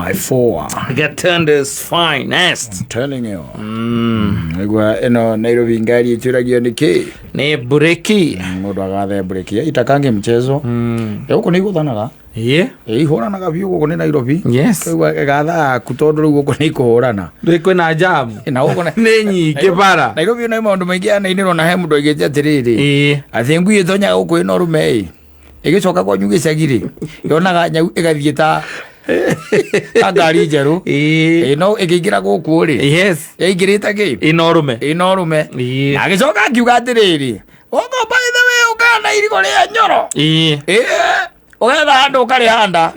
by 4. Gatunda's finest. I'm telling you. Ino Nairobi ngari ĩcenjagia nĩkĩ? Nĩ bureki. Mũndũ agathe bureki itakange mchezo. Huko nĩ gũthanaga. Ihũranaga biũ gũkũ nĩ Nairobi. Yes. Gatha kutondo rĩu gũkũ nĩ ikũhũrana. Kwĩna jam. Na gũkũ nĩ nyingĩ bara. Nairobi no maũndũ maingĩ anainĩrwo na he mũndũ aigĩte atĩrĩrĩ. Atĩ ngui ĩtonyaga gũkũ ĩno rume ĩgĩcoka kwanyu gĩcagi rĩ yonaga nyau ĩgathiĩ ta ngari njerũ no ĩkĩingĩra gũkũ rĩ yaingĩrĩte kĩ ĩno rume na agĩcoka akiuga atĩrĩrĩ ũko by the way ũkana irigo rĩa nyoro ũgetha handũ ũkarĩhanda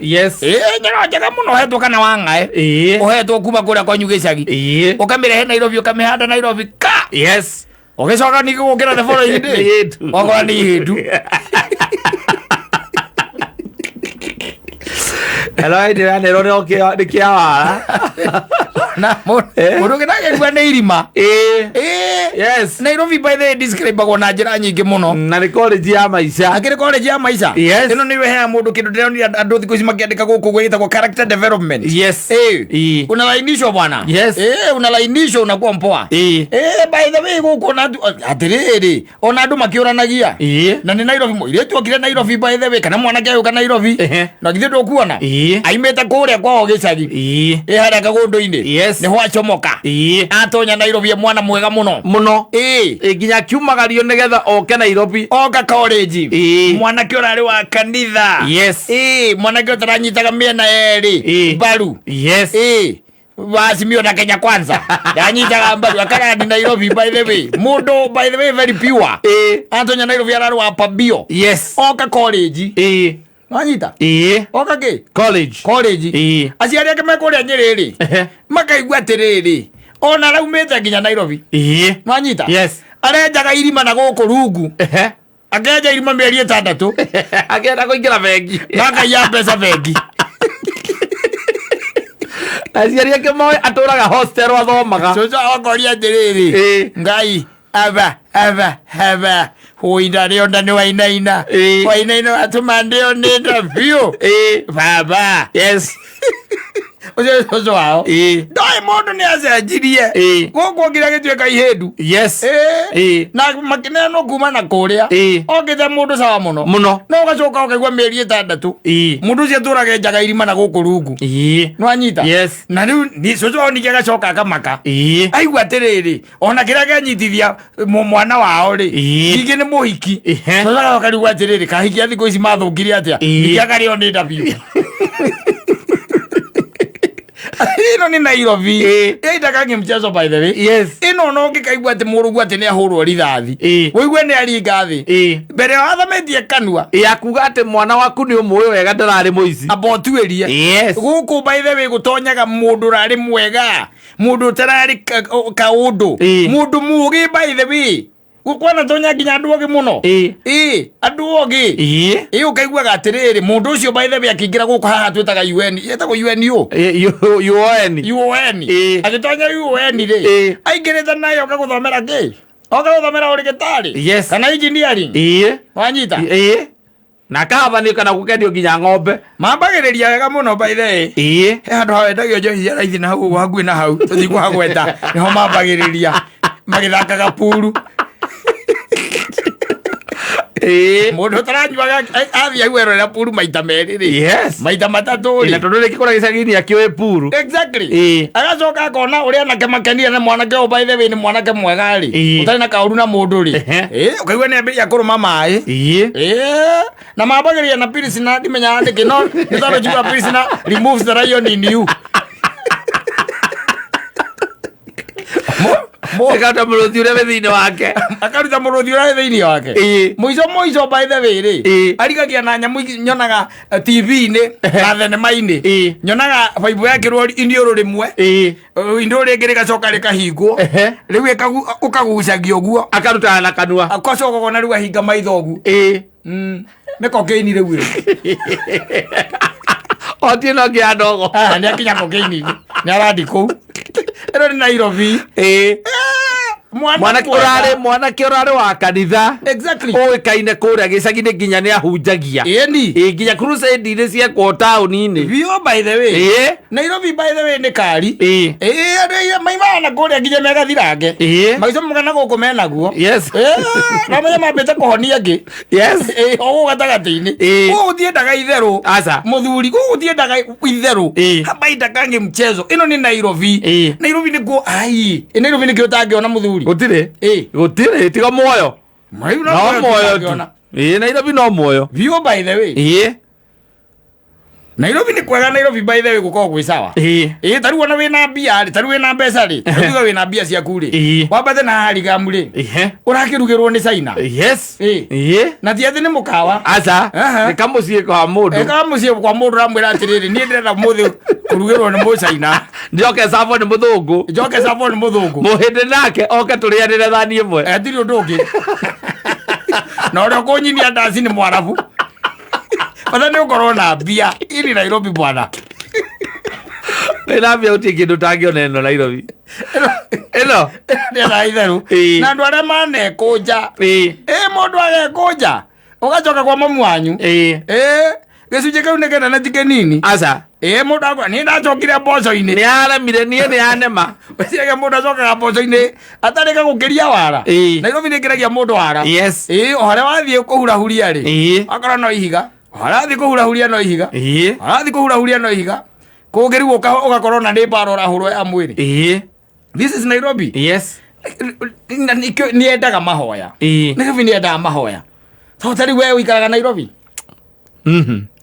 nyoro njega mũno ũhetwo kana wang'ae ũhetwo kuma kũrĩa kwanyu gĩcagi ũkamĩrehe Nairobi ũkamĩhanda Nairobi ũgĩcoka ningĩ gũkĩra the following day okorwo nĩ ihĩndu. Hello, ndĩranĩrwo nĩ kĩawara na mũndũ gĩtagĩrua nĩ irima. Yes, Nairobi by the way describe-agwo na njĩra nyingĩ mũno na nĩ college ya maica. Akĩrĩ college ya maica. Ĩno nĩ ĩheaga mũndũ kĩndũ ndĩronire andũ thikũ ici makĩandĩka gũkũ gwĩtagwo character development. Unalainishwa bwana. Unalainishwa unakuwa mpoa. By the way gũkũ na atĩrĩrĩ ona andũ makĩũranagia na nĩ Nairobi mũirĩtu okire Nairobi by the way kana mwanake ũka Nairobi na githĩ ndũkuona aimĩte kũrĩa kwao gĩcagi harĩa kagũndũ-inĩ nĩho acomoka atonya Nairobi mwana mwega mũno nginya kiumagario nĩgetha oke Nairobi oka college mwanake ũrarĩ wa kanitha mwanake ũtaranyitaga mĩena yerĩ mbaru Wasimio na Kenya Kwanza yanyitaga mbaru akarani Nairobi by the way mũndũ by the way very pure atonya Nairobi ararĩ wa pabio oka college Wanyita? Oka kĩ? College. Aciari ake mekũrĩa Nyĩrĩ makaigua atĩrĩrĩ ona raumĩte nginya Nairobi. Wanyita? Arenjaga irima na gũkũ rungu. Akenja irima mĩeri 6. Akĩenda kũingĩra bengi. Na akaiya mbeca bengi. Aciari ake moĩ atũraga hostel athomaga. Coca akoria atĩrĩrĩ Ngai ava huida leo ndani wainaina atuma ndio nenda view baba Ozo wao dai mondo ni azajirie gũkũ ngira gĩtuĩka ihĩndu na makineno kuma na kũrĩa ogĩthe mũndũ sawa mũno no ũgacoka ũkaigua mĩeri 6 mũndũ ũcio atũraga njaga irima na gũkũ rungu nĩwanyita na rĩu coco ningĩ agacoka akamaka aigua atĩrĩrĩ ona kĩrĩa kĩanyitithia mwana wao rĩ ningĩ nĩ mũhiki coco akarigwo atĩrĩrĩ kahiki a thikũ ici mathũngire atĩa ningĩ akarĩo nĩ ndabiũ. Ino ni Nairobi itakange mchezo by the way ino no ngikaigua ati mũrũgu ati nĩ ahũrwo rithathi wĩigue nĩ aringa thĩ mbere ya athametie kanua yakuga ati mwana waku nĩ ũmũĩ wega ndararĩ mũici abotuĩria gũkũ by the way gũtonyaga mũndũ rarĩ mwega mũndũ tararĩ kaũndũ mũndũ mũũgĩ by the way gũkwana tonya nginya andũ ogĩ mũno andũ ogĩ ũkaiguaga atĩrĩrĩ mũndũ ũcio by the way akĩingĩra gũkũ haha twĩtaga UN yetagwo UN agĩtonya UN rĩ aingĩrĩte nayo gũthomera kĩ gũthomera ũrĩgĩtarĩ kana engineering wanyita na kahabanio kana gũkendio nginya ng'ombe mambagĩrĩria wega mũno by the way he handũ hawendagio njohi cia raithi na hau hakuhĩ na hau tũthiĩ kwagweta nĩho mambagĩrĩria magĩthakaga puru mũndũ taranyuaga athiĩ aguerera puru maita merĩ rĩ maita matatũ rĩ na tondũ rĩngĩ kũrĩa gĩcagi-inĩ akĩũĩ puru agacoka akona ũrĩa anake makenia na mwanake ũyũ by the way nĩ mwanake mwega rĩ ũtarĩ na kaũru na mũndũ rĩ ũkaigua nĩ ambĩrĩria kũrũma maĩ na mambagĩrĩria na pilsner ndimenyaga nĩkĩ no nĩ tondũ njuga pilsner removes the lion in you. Akaruta mũrũthi ũrĩa wĩ thĩinĩ wake akaruta mũrũthi ũrĩa wĩ thĩinĩ wake mũico by the way rĩ arigagia na nyamũ nyonaga TV-inĩ na thenema-inĩ nyonaga baibu yakĩrwo iniũrũ rĩmwe iniũrũ rĩngĩ rĩgacoka rĩkahingwo rĩu ũkagucagia ũguo akarutaga na kanua agacoka ona rĩu ahinga maitho ũguo nĩ kokaini rĩu otie no ngĩa ndogo nĩ akinya kokaini nĩ arandi kũu ĩno nĩ Nairobi mwanake ũrarĩ wa kanitha ũĩkaine kũrĩa gĩcagi-inĩ nginya nĩ ahunjagia nginya crusade-inĩ ciekwo taũni-inĩ biũ by the way Nairobi by the way nĩ kari maimaga na kũrĩa nginya megathirange maico mũgana gũkũ menaguo namenya mambĩte kũhonia angĩ ogũ gatagatĩ-inĩ gũgũ gũtiendaga itherũ mũthuri gũgũ gũtiendaga itherũ habaita kange mchezo ĩno nĩ Nairobi Nairobi nĩkuo Nairobi nĩkĩo ũtangĩona mũthuri gũtirĩ tiga muoyo no muoyo tu Nairobi no muoyo biũ by the way Nairobi nĩ kwega Nairobi by the way gũkorwo gwĩ sawa tarĩu ona wĩna mbia rĩ tarĩu wĩna mbeca rĩ tarĩu wĩna mbia ciaku rĩ wambate na harigamu rĩ ũrakĩrugĩrwo nĩ China na ti atĩ nĩ mũkawa nĩ kamũciĩ kwa mũndũ ũramwĩra atĩrĩrĩ niĩ ndĩrenda mũthĩ kũrugĩrwo nĩ Mũchina njoke cabo nĩ mũthũngũ mũhĩndĩ nake oke tũrĩanĩre thani ĩmwe ndirĩ ũndũ ũngĩ na ũrĩa ũkũnyinia ndaci nĩ Mwarabu Bata nĩ ũkorwo na mbia ili Nairobi bwana. Wĩna mbia ũtirĩ kĩndũ ũtangĩona ĩno Nairobi. Ĩno nĩ itherũ. Na andũ arĩa manekũnja. Mũndũ agekũnja. Ũgacoka kwa mamu wanyu. Gĩcunjĩ kĩu nĩ kĩnene ti kĩnini. Aca. Mũndũ akwa nĩ ndacokire mboco-inĩ. Nĩ aremire niĩ nĩ anema. Weciaga mũndũ acokaga mboco-inĩ atarĩka gũkĩria wara. Nairobi nĩ ĩkĩragia mũndũ wara. Yes. Harĩa wathiĩ kũhurahuria rĩ. Akorwo no ihiga. Harathi kũhurahuria no ihiga. Harathi kũhurahuria no ihiga. Kũgĩrĩu ũgakorwo na nĩ mbara ũrahũrwo ya mwĩrĩ. This is Nairobi. Yes. Nĩ endaga mahoya. Nairobi nĩ endaga mahoya. Tari wewe uikaraga Nairobi.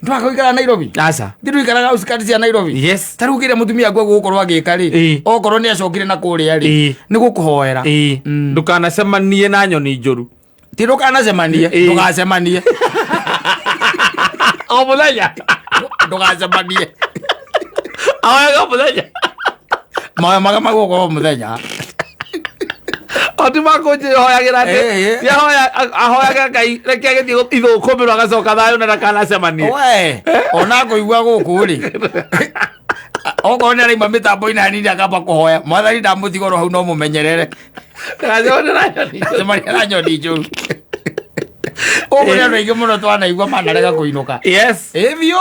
Ndwaka uikaraga Nairobi. Aca. Ndiru uikaraga usikati cia Nairobi. Yes. Tari ukire mutumia gwa gukorwo agika ri. Okorwo ni acokire na kuria ri. Ni gukuhoera. Ndukanacemanie na nyoni njuru. Ti ndukanacemanie, ndugacemanie. O muthenya. Ndugacemanie. Awega muthenya. Maga magukorwo muthenya. Oti makonje hoyagira ati. Ahoyaga Ngai reke gĩthiĩ ithũkũmĩrwo agacoka thayũ na ndakanacemanie. Ona kũigua gũkũ ri. Okorwo nĩ araima mĩtambo-inĩ hanini akamba kũhoya. Mwathani ndamũtiga oro hau no mũmenyerere. Ndagacemania na nyoni njũru. Ũguo nĩ andũ aingĩ mũno twanaigua manarega kũinũka. Yes. Biũ.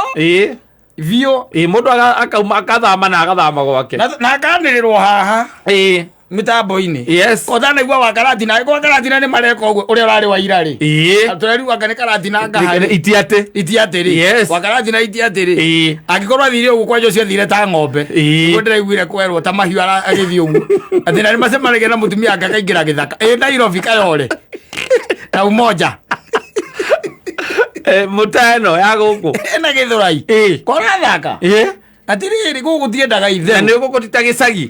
Biũ. Mũndũ akauma akathama na agathama gwake. Na akanĩrĩrwo haha. Mitambo-inĩ. Yes. Ũtanaigua wa Karatina, nĩ mareka ũguo ũrĩa ũrarĩ wa ira rĩ. Tũreriuga nĩ Karatina ngahari. Itiatĩ rĩ. Yes. Wa Karatina itiatĩ rĩ. Angĩkorwo athire ũguo kwenjwo ciathire ta ng'ombe. Nĩguo ndĩraiguire kwerwo ta mahiũ agĩthiĩ ũguo. Atĩ na nĩ macemanagia na mũtumia ake akaingĩra gĩthaka. Nairobi kayore. Na umoja. Mũtano ya gũkũ. Ena Gĩthũrai. Kona thaka. Atirĩrĩ gũkũ tiendaga itherũ. Na nĩ gũkũtita gĩcagi.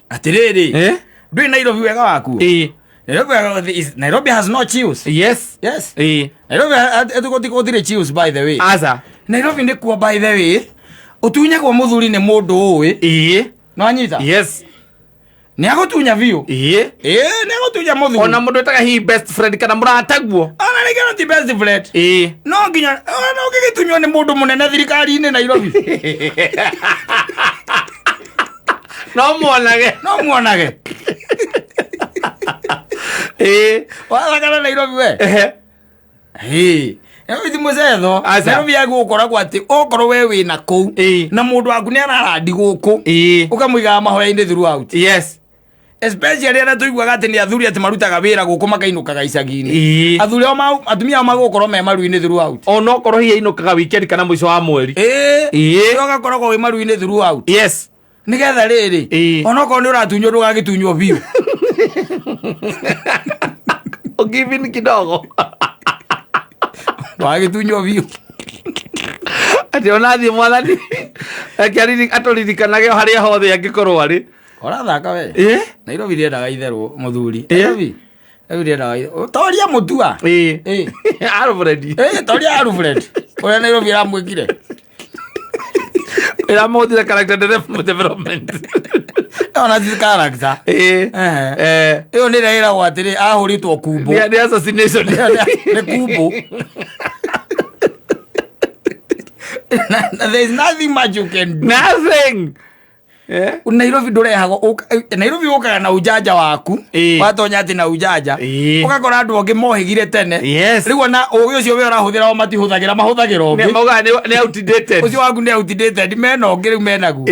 Atirĩrĩ. Ndũĩ Nairobi wega waku. Nairobi has no chills. Yes. Yes. Nairobi gũtirĩ chills by the way. Aca. Nairobi nĩ kuo by the way. Ũtunyagwo mũthuri nĩ mũndũ ũĩ. No anyita. Yes. Nĩ agũtunya biũ. Nĩ agũtunya mũthuri. Ona mũndũ etaga hi best friend kana mũrataguo. Ona nĩkĩo ti best friend. No nginya no ũgĩgĩtunywo nĩ mũndũ mũnene thirikari-inĩ Nairobi. No muonage. Wathakana Nairobi we. Nairobi mũcetho. Nairobi yagũkoragwo atĩ okorwo we wĩna kũu na mũndũ waku nĩ ararandi gũkũ ũkamũigaga mahoya-inĩ throughout. Yes. Especially arĩa tũiguaga atĩ nĩ athuri atĩ marutaga wĩra gũkũ makainũkaga icagi-inĩ. Athuri ao atumia ao magũkorwo me maru-inĩ throughout. Ona okorwo hihi ainũkaga weekend kana mũico wa mweri. Ũgakoragwo wĩ maru-inĩ throughout. Yes. Nĩgetha rĩrĩ ona okorwo nĩ ũratunywo ndũgagĩtunywo biũ. Ũgivini kidogo. Ndũgagĩtunywo biũ. Atĩ ona thiĩ Mwathani atũririkanage harĩa hothe angĩkorwo arĩ. Ũrathaka we. Nairobi ndĩendaga itherũ mũthuri. Nairobi ndĩendaga itherũ. Toria mũtua. Alfred. Toria Alfred. Ũrĩa Nairobi ĩramwĩkire. Ĩramũhotire character development. Ona ti character. Ĩyo nĩ ĩrĩa ĩragwo atĩrĩ ahũrĩtwo kumbo. Nĩ assassination. Nĩ kumbo. There is nothing much you can do. Nothing. Nairobi ndurehago Nairobi ukaga na ujanja waku watonya ati na ujanja ukakora andu ongi mohigire tene riu ona ugi ucio we urahuthira o matihuthagira mahuthagira ongi ni outdated ucio waku ni outdated mena ongi riu menagu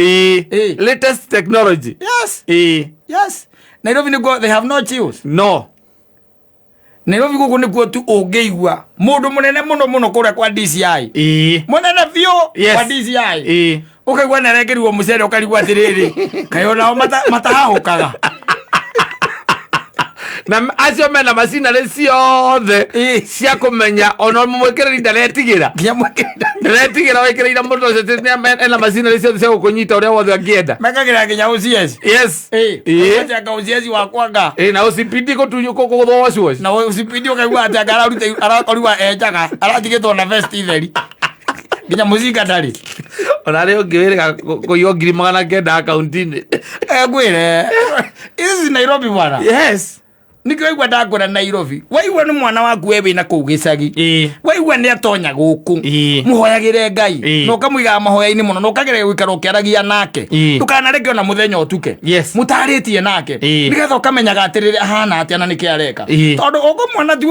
latest technology yes Nairobi ni they have no chills no Nairobi guku ni kuo tu ũngĩigua mundu munene muno kuria kwa DCI munene biũ kwa DCI ukaigua nerekerirwo mucere ukarigwa atiriri kayona matahahukaga na acio mena macinarĩ ciothe cia kũmenya ona mwĩkĩrĩri ndaretigĩra wĩkĩrĩire mũndũ ũcio ena macinarĩ ciothe cia gũkũnyita ũrĩa wothe angĩenda mekagĩra nginya ũcieci anga ũcieci wakwanga na ũcipindi gũthocwo na ũcipindi ũkaigua atĩ anga arakorirwa enjaga aratigĩtwo na vest theri nginya mũcinga ndarĩ ona rĩ ũngĩwĩrĩga kũiywo 900 akaunti-inĩ ngwĩre ici Nairobi bwana nikio igwa ndakora Nairobi waigua ni mwana waku we wina kuu gĩcagi waigua ni atonya gũkũ muhoyagire Ngai no kamuiga mahoya-inĩ muno no kagere gwikara ũkĩaragia nake ndukanareke ona muthenya ũtuke mutarĩtie nake nigetha ũkamenyaga atĩrĩrĩ ahana atĩa na nĩkĩ areka tondũ ũko mwana tu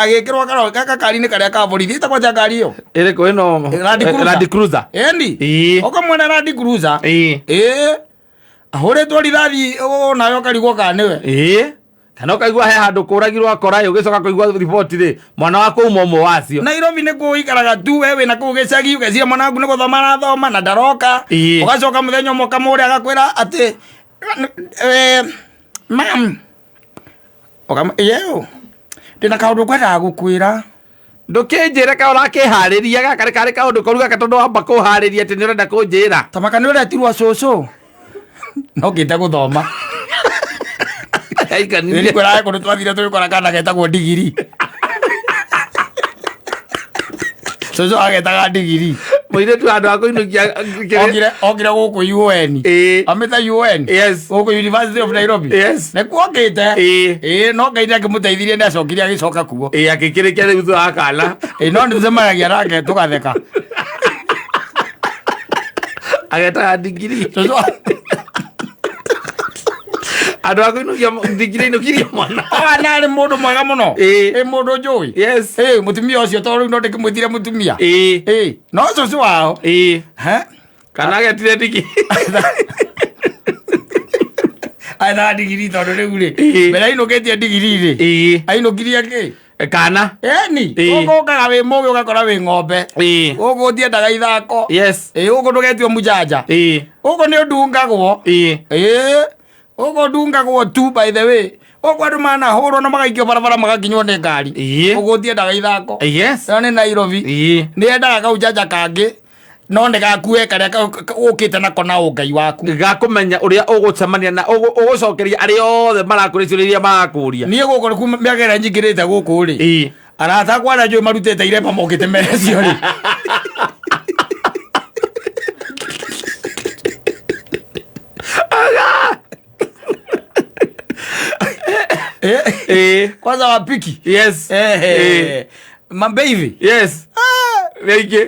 agĩkĩrwo kaka kari-inĩ karĩa ka borithi ĩtagwo nja ngari ĩyo ĩrĩkũ ĩno Land Cruiser endi ũko mwana Land Cruiser ahũrĩtwo rithathi nayo karigwo kana nĩwe kana ũkaigua he handũ kũragirwo akora ũgĩcoka kũigua riboti rĩ mwana wa kũu ũmwe wacio Nairobi nĩ kũikaraga tu we wĩna kũu gĩcagi ũgeciria mwana waku nĩ gũthoma arathoma na ndaroka ũgacoka mũthenya ũmwe ũkamũrĩa agakwĩra atĩ mam ndĩna kaũndũ ngwendaga gũkwĩra ndũkĩnjĩre ka ũrakĩharĩria gaka karĩ kaũndũ koru gaka tondũ wamba kũharĩria atĩ nĩ ũrenda kũnjĩra tamaka nĩ ũretirwo cũcũ no ngĩte gũthoma nĩ kwĩraga kũndũ twathire tũgĩkora kana getagwo ndigiri cũcũ agetaga ndigiri mũirĩtu handũ ha kũinũkia okire gũkũ UN amĩta UN gũkũ University of Nairobi nĩkuo okĩte no Ngai nĩakĩmũteithirie nĩ acokire agĩcoka kuo agĩkĩrĩkia rĩu thutha wa kana no nĩtũcemanagia nake tũgatheka agetaga ndigiri andũ akũinũkia ndigiri inũkirie mwana narĩ mũndũ mwega mũno mũndũ njũĩ mũtumia ũcio tondũ rĩu no ndĩkĩmwĩtire mũtumia no cũcũ wao kana agetire ndigiri aethaga ndigiri tondũ rĩu rĩ mbere ainũkĩtie ndigiri rĩ ainũkirie kĩ kana gũkũ ũkaga wĩ mũgĩ ũgakora wĩ ng'ombe gũkũ ũtiendaga ithako gũkũ ndũgetio mũjanja gũkũ nĩ ũndungagwo Ogo ndungagwo tu by the way ogo andũ manahũrwo na magaikio barabara magakinywo nĩ ngari ogo tiendaga ithako nĩ Nairobi nĩ endaga kaujanja kangĩ no nĩ gakue karĩa ũkĩte nako na ũngai waku gakũmenya ũrĩa ũgũcemania na ũgũcokeria arĩa othe marakũrĩa ciũria iria magakũria niĩ gũkũ kuma mĩaka ĩrĩa njingĩrĩte gũkũ rĩ arata akwa arĩa njũĩ marutĩte iremba mokĩte merecio rĩ kwanza wapiki my baby rĩngĩ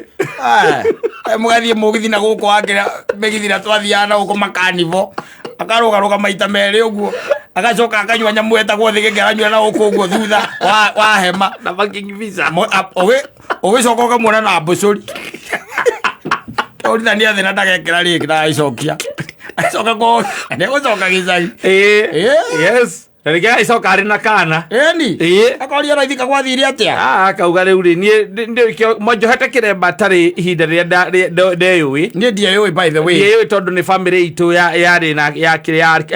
mũgathiĩ mũgithi na gũkũ wakĩra mĩgithi na twathiaga na gũkũ makanivo akarũgarũga maita merĩ ũguo agacoka akanyua nyamũ etagwo thĩgĩngĩ aranyua na gũkũ ũguo thutha wa hema na fucking visa ũgĩcoka ũkamuona na mbũcũri ũrithania thĩ na ndagekĩra rĩngĩ na agĩcokia acoka nĩgũcoka gĩcagi na rĩngĩ agĩcoka arĩ na kana akoria raithi kagwathire atĩa akauga rĩu rĩ niĩ monjohete kĩremba tarĩ ihinda rĩrĩa ndeyũĩ niĩ ndieyũĩ by the way ndieyũĩ tondũ nĩ bamĩrĩ itũ yarĩ na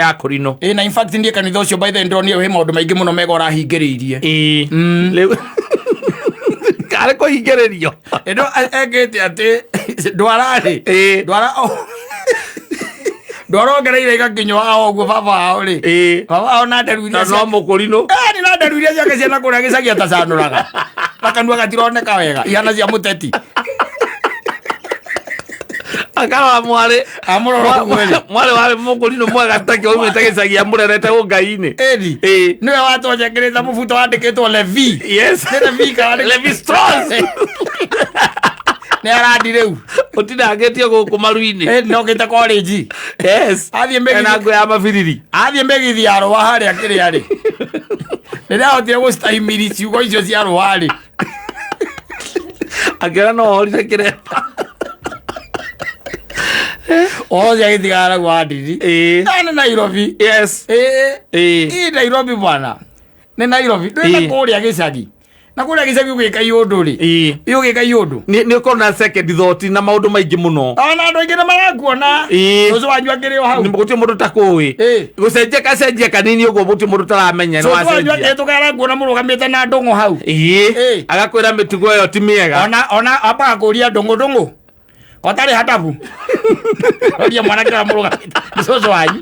ya kũrinũ na in fact ndiĩ kanitha ũcio by the way ndĩronire he maũndũ maingĩ mũno mega ũrahingĩrĩirie rĩu karĩ kũhingĩrĩrio ĩno ekĩte atĩ ndwara ndwarongereire igakinywa ũguo baba wao rĩ baba wao na nderu iria no mũkũrinũ ni na nderu iria ciake ciana kũrĩa gĩcagi atacanũraga makanua gatironeka wega ihana cia mũteti akarora mwarĩ warĩ mũkũrinũ mwega take oimĩte gĩcagi amũrerete ũngai-inĩ nĩwe watonjekĩrĩte mũbuto wandĩkĩtwo Levi Levi Strauss nĩ arandi rĩu ũtinangĩtio gũkũ maru-inĩ nokĩte college yes athiĩ ena ngũ ya mabiriri athiĩ mĩgithi ya rũa harĩa kĩrĩa-rĩ rĩrĩa ahotire gũcitahimiri ciugo icio cia rũa-rĩ akĩona no ohorire kĩremba othe agĩtigara gwa ndiri nĩ Nairobi yes ĩ Nairobi bwana nĩ Nairobi ndwĩna kũrĩa gĩcagi na kũrĩa gĩcagi ũgĩka iũndũ-rĩ ũgĩka iũndũ nĩ ũkorwo na second thought na maũndũ maingĩ mũno ona andũ aingĩ nĩ marakuona ũcio wanyu akĩrĩ o hau gũtirĩ mũndũ takũĩ gũcenjia kanini ũguo gũtirĩ mũndũ taramenya nĩ wacenjia akĩhĩtũka arakuona mũrũgamĩte na ndũng'ũ hau agakwĩra mĩtugo ĩyo ti mĩega ona ambaga kũria ndũng'ũ otarĩ hatabu oria mwanake wa mũrũgamĩte nĩ cũcũ wanyu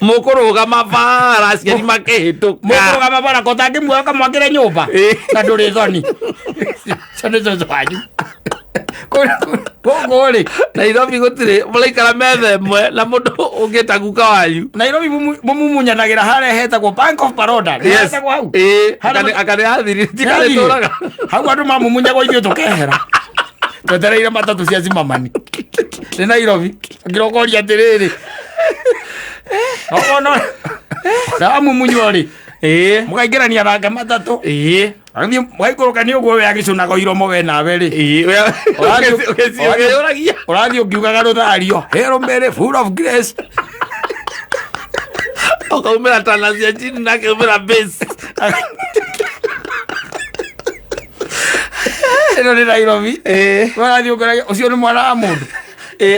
mũkũrũgama bara aciari makĩhĩtũka mũkũrũgama bara kotangĩmuoya kamwakĩre nyũmba na ndũrĩ thoni cio nĩ cũcũ wanyu gũkũ-rĩ Nairobi gũtirĩ mũraikara metha ĩmwe na mũndũ ũngĩta guka wanyu Nairobi mũmunyanagĩra harĩa hetagwo Bank of Baroda hetagwo hau akarĩ athiriti karĩ tũraga hau andũ mamumunyagwo ithuĩ tũkehera twetereire matatũ cia Zimamani nĩ Nairobi ngĩrokoria atĩrĩrĩ ono ndamumunywo-rĩ mũkaingĩrania nake matatũ mũgaikũrũkania ũguo we agĩcũnaga iromo we nawe-rĩ ũrathiĩ ũkiugaga rũthario Hail Mary full of grace ũkaumĩra tana cia chini na akaumĩra base ĩno nĩ Nairobi ũrathiĩ ũkĩragia ũcio nĩ mwana wa mũndũ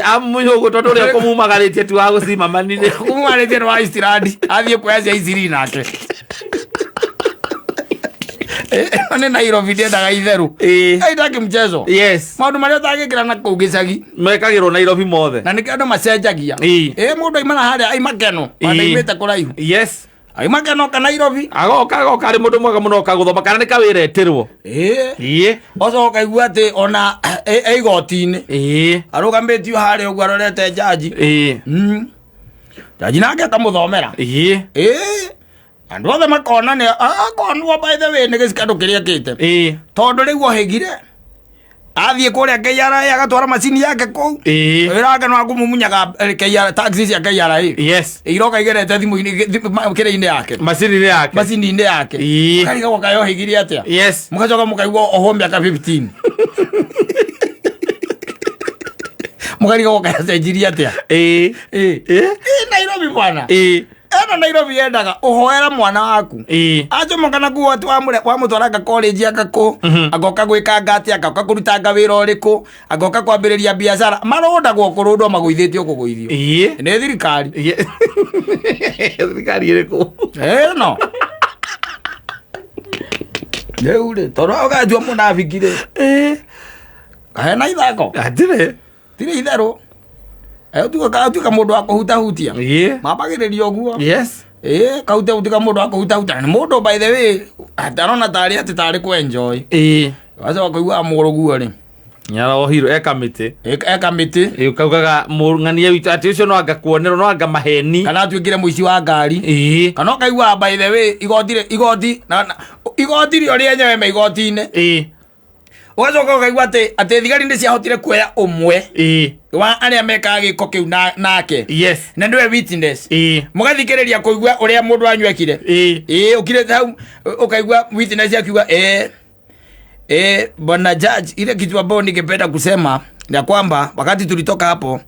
amunywo ũguo tondũ ũrĩa kũmumagarĩtie tu wa gũcimamani-rĩ kũmumagarĩtie nĩ wa Istirandi athiĩ kuoya cia Isiri nake ĩno nĩ Nairobi ndĩendaga itherũ aitaki mchezo maũndũ marĩa ũtangĩkĩra na kũu gĩcagi mekagĩrwo Nairobi mothe na nĩkĩo andũ macenjagia mũndũ aimana harĩa aimakeno mandaimĩte kũraihu aimakeno ka Nairobi agoka arĩ mũndũ mwega mũno okagũthoma kana nĩ kawĩra etĩrwo oco ũkaigua atĩ ona igoti-inĩ arũgamĩtio harĩa ũguo arorete jaji jaji nake akamũthomera andũ othe makona nĩ akonwo by the way nĩ gĩcikandũ kĩrĩa kĩte tondũ rĩu ohĩgire athiĩ kũrĩa KRA agatwara macini yake kũu wĩrake no akũmumunyaga taxi cia KRA iroka igerete thimũ-inĩ kĩrĩ-inĩ yake macini-inĩ yake mũkarigagwo kaĩ ohĩgire atĩa mũgacoka mũkaigua oho mĩaka 15 mũkarigagwo kaĩ acenjirie atĩa Nairobi bwana eno Nairobi yendaga ũhoera mwana waku acomoka na kuo atĩ wamũtwaranga college agakũ agoka gwĩkanga atĩ agoka kũrutanga wĩra ũrĩkũ agoka kwambĩrĩria biacara marũndagwo kũrũndwo magũithĩtio kũgũithio nĩ thirikari thirikari ĩrĩkũ ĩno rĩu-rĩ tondũ ũkanjua mũnabiki-rĩ hena ithako tirĩ itherũ tuĩka mũndũ wa kũhutahutia mambagĩrĩria ũguo kahutahutika mũndũ wa kũhutahutia nĩ mũndũ by the way arona tarĩ atĩ tarĩ kwenjoy wacoka kũigua mũrũguo-rĩ nĩarohirwo ekamĩtĩ ũkaugaga mũng'ania witũ atĩ ũcio no anga kuonerwo no anga maheni kana atuĩkire mũici wa ngari kana ũkaigua by the way igoti rĩo rĩenyewe me igoti-inĩ ũgacoka ũkaigua atĩ thigari nĩ ciahotire kuoya ũmwe wa arĩa mekaga gĩko kĩu nake na nĩwe witness mũgathikĩrĩria kũigua ũrĩa mũndũ wanyu ekire ũkirĩte hau ũkaigua witness akiuga bwana judge ile kitu ambayo ningependa kusema ya kwamba wakati tulitoka hapo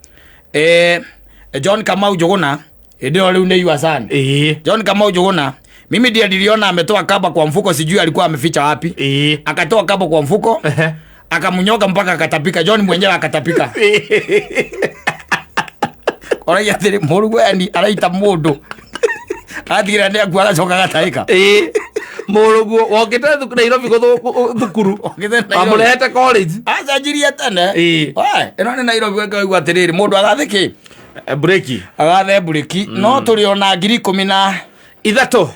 John Kamau Njuguna ndio leo ni yuasani John Kamau Njuguna mimi ndiye niliona ametoa kaba kwa mfuko, sijui alikuwa ameficha wapi. Akatoa kaba kwa mfuko akamnyoka mpaka akatapika. John mwenyewe akatapika. Ora yatiri murugwani araita mundu athira ne akuaga coka gataika muruguo wokite Nairobi thukuru amurehete college acanjirie tene ino ni Nairobi wekaigua atiriri mundu agathiki breki agathe breki no turi ona 10,000